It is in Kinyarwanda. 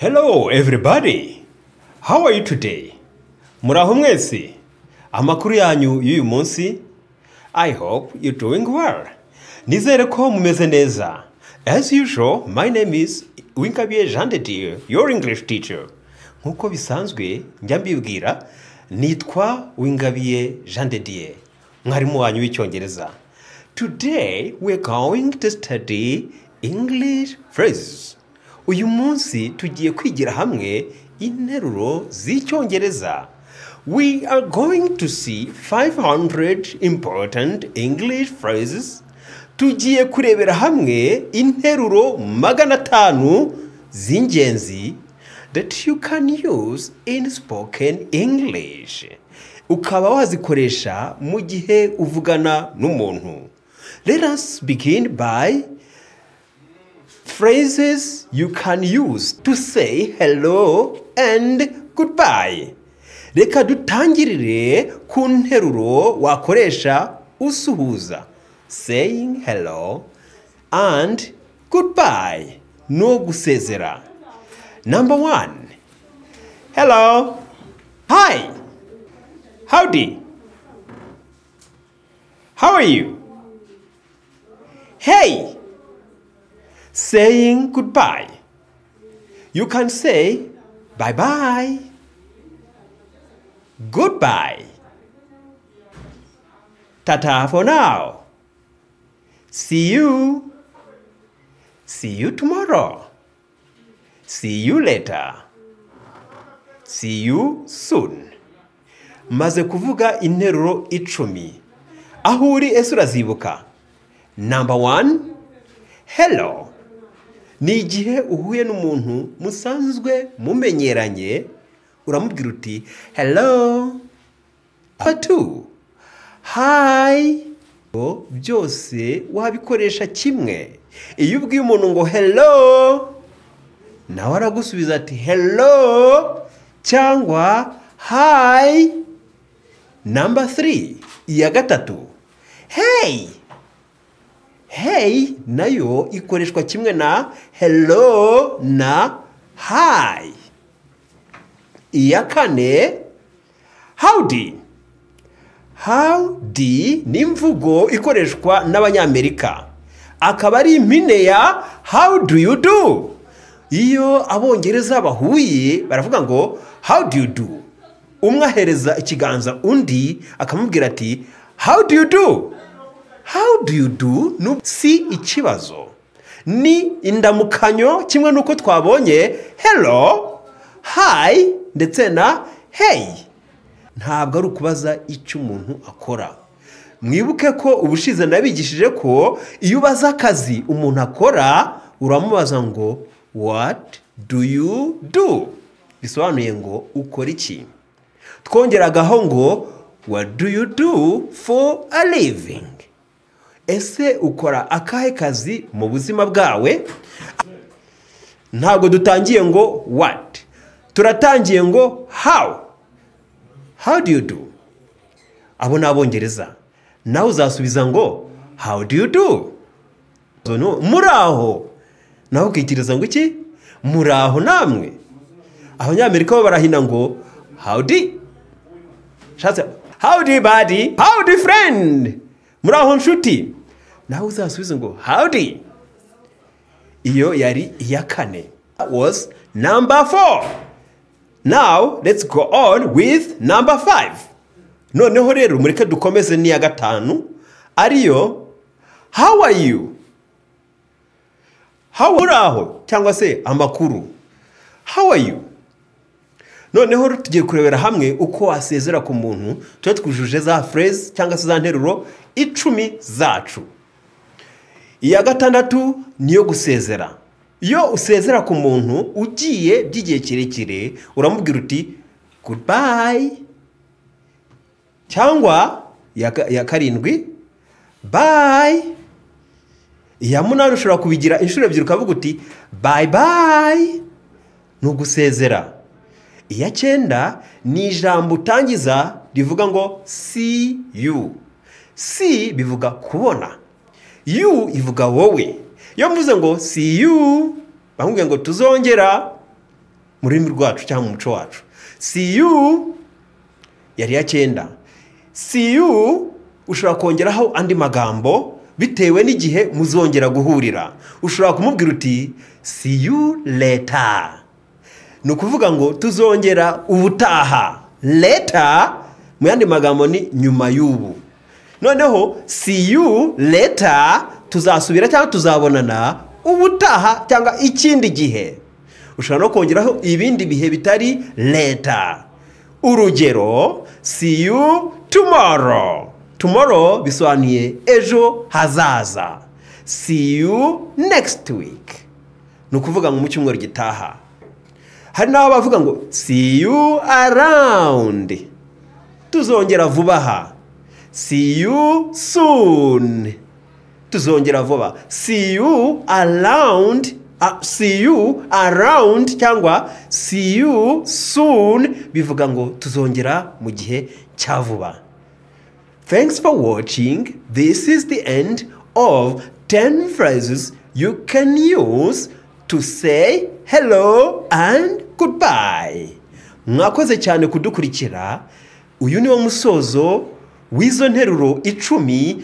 Hello everybody. How are you today? Muraho mwese. Amakuru yanyu y'uyu munsi? I hope you're doing well. Nizere ko mumeze neza. As usual, my name is Uwingabiye Jean de Dieu, your English teacher. Nkuko bisanzwe njya mbibwira, nitwa Uwingabiye Jean de Dieu, mwarimu wanyu w'icyongereza. Today we're going to study English phrases. Uyu munsi tugiye kwigira hamwe interuro z'icyongereza. We are going to see 500 important English phrases. Tugiye kurebera hamwe interuro 500 z'ingenzi that you can use in spoken English. Ukaba wazikoresha mu gihe uvugana n'umuntu. Let us begin by phrases you can use to say hello and goodbye. Reka dutangirire ku nteruro wakoresha usuhuza. Saying hello and goodbye. No gusezera. Number 1. Hello. Hi. Howdy. How are you? Hey. Saying goodbye. You can say bye-bye, goodbye, ta-ta for now, see you tomorrow, see you later, see you soon. Maze kuvuga interuro 10. Aho uri ese urazibuka? Number 1. Hello. Ni igihe uhuye n'umuntu musanzwe mumenyeranye, uramubwira uti hello. Number 2. Hi. Byose wabikoresha kimwe. Iyo ubwiye umuntu ngo hello, nawe aragusubiza ati hello cyangwa hi. Number 3. Iya gatatu. Hey. Hey nayo ikoreshwa kimwe na hello na hi. Iya kane. Howdy. Howdy ni imvugo ikoreshwa n'Abanyamerika. Akaba ari impine ya how do you do. Iyo Abongereza bahuye baravuga ngo how do you do. Umwe ahereza ikiganza undi akamubwira ati how do you do. How do you do si ikibazo. Ni indamukanyo kimwe nuko twabonye hello, hi ndetse na hey. Ntabwo ari ukubaza icyo umuntu akora. Mwibuke ko ubushize nabigishije ko iyo ubaza akazi umuntu akora uramubaza ngo what do you do. Bisobanuye ngo ukora iki. Twongeragaho ngo what do you do for a living. Ese ukora akahe kazi mu buzima bwawe? Ntabwo dutangiye ngo what. Turatangiye ngo how. How do you do? Abo n'Abongereza. Nawe uzasubiza ngo how do you do? Muraho. Nawe ukikiriza ngo iki? Muraho namwe. Abanyamerika bo barahina ngo howdy. Shatse howdy buddy, howdy friend. Muraho nshuti. Nawe uzasubiza ngo howdy. Iyo yari iya kane. That was number 4. Now let's go on with number 5. Noneho rero mureke dukomeze n'iya gatanu ariyo how are you. How uraho cyangwa se amakuru. How are you. Noneho tugiye kurebera hamwe uko wasezera ku muntu twujuje za phrase cyangwa se za nteruro 10 zacu. Iya gatandatu niyo gusezera. Iyo usezera ku muntu ugiye by'igihe kirekire uramubwira uti goodbye. Cyangwa ya karindwi bye. Iya munani ushobora kubigira inshuro ebyiri ukavuga uti bye bye. No gusezera. Iya 9 ni ijambo utangiza rivuga ngo see you. See bivuga kubona. You ivuga wowe. Iyo mvuze ngo see you bamubwiye ngo tuzongera mu rurimi rwacu cyangwa mu muco wacu. See you yari ya 9. See you ushobora kongeraho andi magambo bitewe n'igihe muzongera guhurira. Ushobora kumubwira uti see you later. Ni ukuvuga ngo tuzongera ubutaha. Later mu yandi magambo ni nyuma y'ubu. Noneho see you later tuzasubira cyangwa tuzabonana ubutaha cyangwa ikindi gihe. Ushobora no kongeraho ibindi bihe bitari later. Urugero, see you tomorrow. Tomorrow bisobanuye ejo hazaza. See you next week. Ni ukuvuga ngo mu cyumweru gitaha. Hari n'abo bavuga ngo see you around. Tuzongera vuba aha. See you soon. Tuzongera vuba. See you around. See you around cyangwa see you soon bivuga ngo tuzongera mu gihe cya vuba. Thanks for watching. This is the end of 10 phrases you can use to say hello and goodbye. Mwakoze cyane kudukurikira. Uyu ni wo musozo w'izo nteruro 10